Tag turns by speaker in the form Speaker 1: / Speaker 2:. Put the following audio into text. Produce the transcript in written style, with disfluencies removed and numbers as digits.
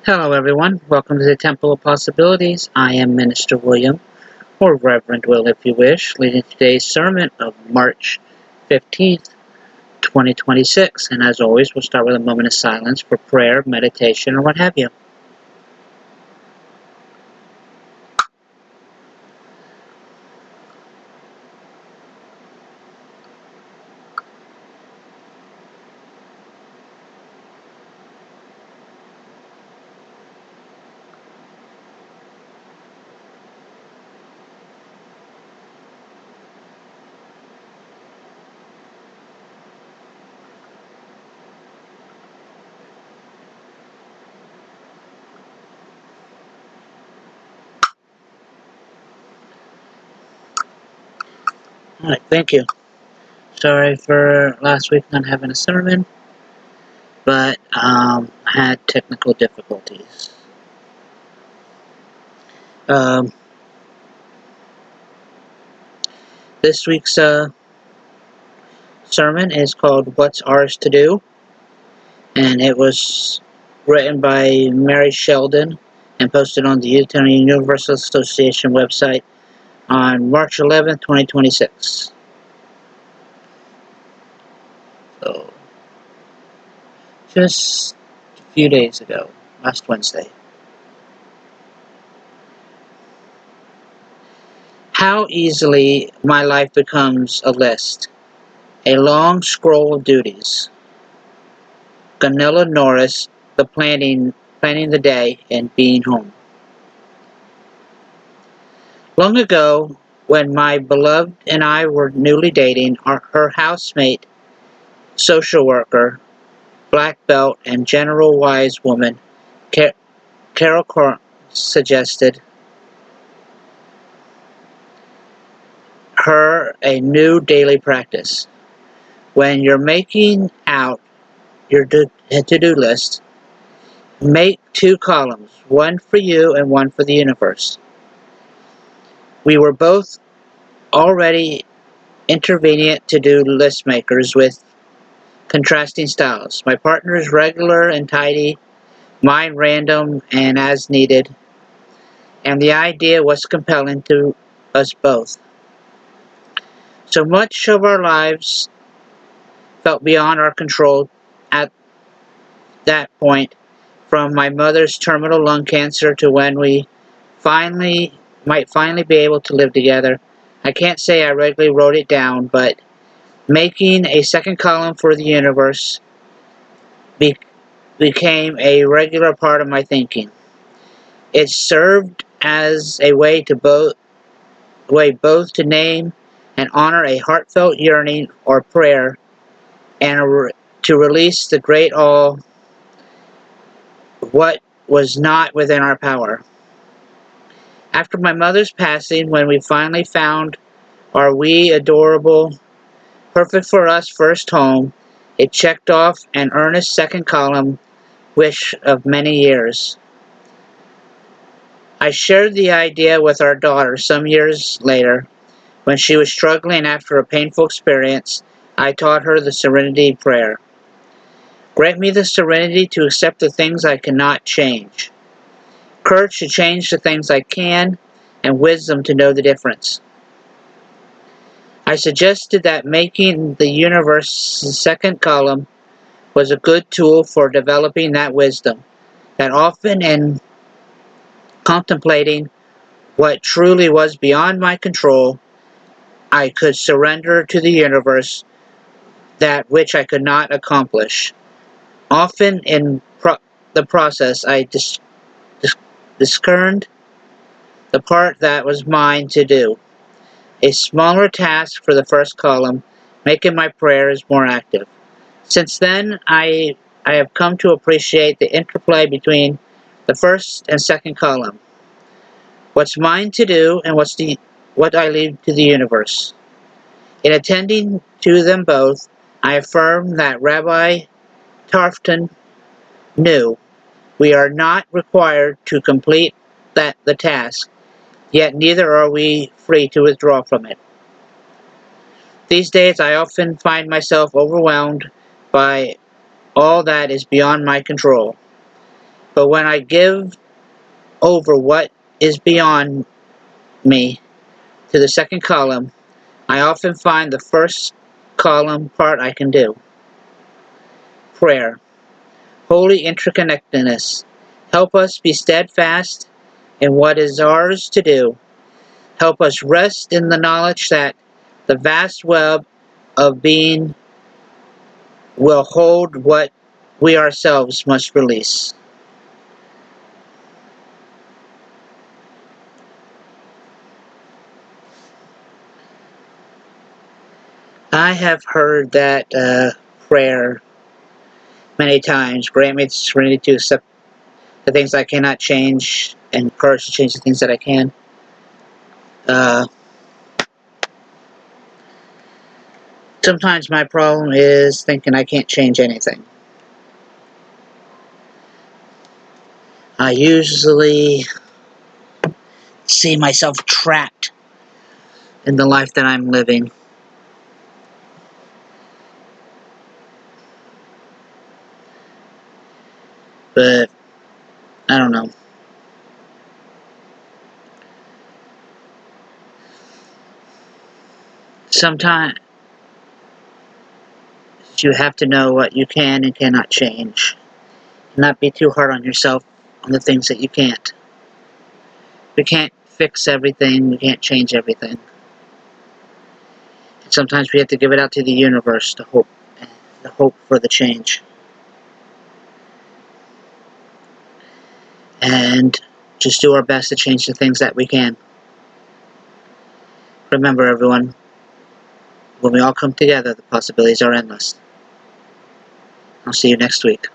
Speaker 1: Hello everyone, welcome to the Temple of Possibilities. I am Minister William, or Reverend Will if you wish, leading today's sermon of March 15th, 2026. And as always, we'll start with a moment of silence for prayer, meditation, or what have you. Alright, thank you. Sorry for last week not having a sermon, but I had technical difficulties. Um, this week's sermon is called What's Ours to Do? And it was written by Mary Sheldon and posted on the Unitarian Universalist Association website on March 11th, 2026. So, just a few days ago, last Wednesday. How easily my life becomes a list, a long scroll of duties. Gunilla Norris, the planning the day and being home. Long ago, when my beloved and I were newly dating, her housemate, social worker, black belt, and general wise woman, Carol suggested her a new daily practice. When you're making out your to-do list, make two columns, one for you and one for the universe. We were both already intervenient to-do list makers with contrasting styles. My partner is regular and tidy, mine random and as needed, and the idea was compelling to us both. So much of our lives felt beyond our control at that point, from my mother's terminal lung cancer to when we might finally be able to live together. I can't say I regularly wrote it down, but making a second column for the universe became a regular part of my thinking. It served as a way both to name and honor a heartfelt yearning or prayer, and to release the great all what was not within our power. After my mother's passing, when we finally found our wee adorable, perfect for us first home, it checked off an earnest second column wish of many years. I shared the idea with our daughter some years later. When she was struggling after a painful experience, I taught her the Serenity Prayer. Grant me the serenity to accept the things I cannot change, courage to change the things I can, and wisdom to know the difference. I suggested that making the universe's second column was a good tool for developing that wisdom, that often in contemplating what truly was beyond my control, I could surrender to the universe that which I could not accomplish. Often in the process, I discerned the part that was mine to do, a smaller task for the first column, making my prayers more active. Since then, I have come to appreciate the interplay between the first and second column. What's mine to do and what I leave to the universe. In attending to them both, I affirm that Rabbi Tarfton knew we are not required to complete the task, yet neither are we free to withdraw from it. These days I often find myself overwhelmed by all that is beyond my control. But when I give over what is beyond me to the second column, I often find the first column part I can do. Prayer. Holy interconnectedness. Help us be steadfast in what is ours to do. Help us rest in the knowledge that the vast web of being will hold what we ourselves must release. I have heard that prayer many times. Grant me the serenity to accept the things I cannot change and courage to change the things that I can. Sometimes my problem is thinking I can't change anything. I usually see myself trapped in the life that I'm living. But I don't know. Sometimes you have to know what you can and cannot change. Not be too hard on yourself on the things that you can't. We can't fix everything. We can't change everything. And sometimes we have to give it out to the universe to hope for the change. And just do our best to change the things that we can. Remember, everyone, when we all come together, the possibilities are endless. I'll see you next week.